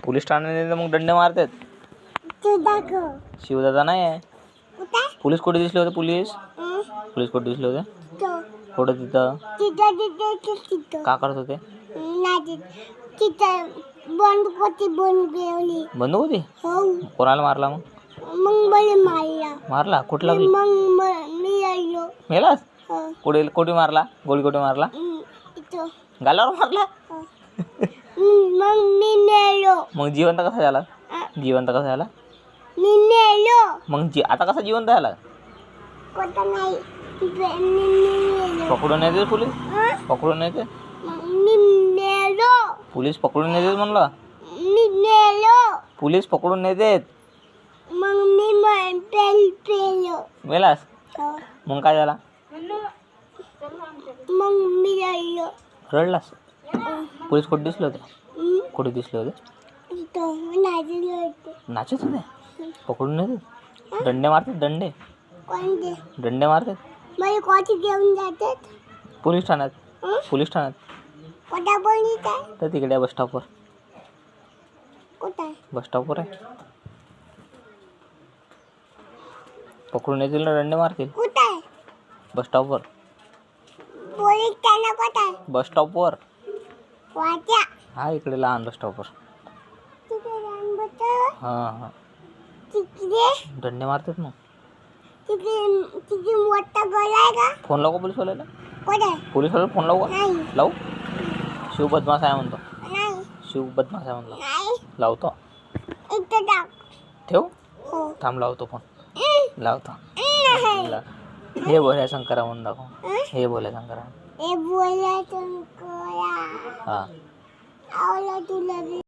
Police ठाण्यात मग दंडे मारतात. शिवदादा नाही आहे. पोलीस कुठे दिसले होते? पोलीस कुठे दिसले होते? कुठं? तिथं का करत होते? बंदूक होती. कोणाला मारला मग? मारला? कुठला? मेलास? कुठे मारला? गोळी कुठे मारला? गालावर मारला? मग मी नेलो. मग जिवंत कसा झाला? मग आता कसा जिवंत झाला? पकडून येते पोलीस? पकडून येते पोलीस? पकडून येते म्हणलं. पोलीस पकडून नेतेत. मग मी पेलो. मेलास? मग काय झाला? मग मी रडलास? पोलीस कुठे दिसले होते? कुठे दिसले होते? नाचत होते? पकडून नेते? दंडे मारतात? दंडे मारतात? मला कोठी घेऊन जातात? पोलीस ठाण्यात. कोठा पोलीस आहे? तर तिकडे बस स्टॉपवर. कुठं? बस स्टॉपवर आहे. पकडून येतील ना, दंडे मारतील. कुठं? बस स्टॉपवर. पोलीस ठाणा कुठं? बस स्टॉपवर. वाट्या. हा, इकडे लहान बस स्टॉपवर. हां तिकडे दंडे मारतात मग. तिथे मोठा गळा आहे का? फोन लावू का पोलीसवाल्याला? कुठे? पोलीसवाल्याला फोन लावू का? नाही. लावू? शिव बदमाश आहे म्हणतो. नाही. शिव बदमाश आहे म्हणलं. नाही. लावतो. इथं टाक. ठेव. हो. थांब, लावतो फोन. लावतो. हे बोलाय शंकरा म्हणून दाखव. हे बोलाय शंकरा. हे बोलायचं करा. हां. आवला तुला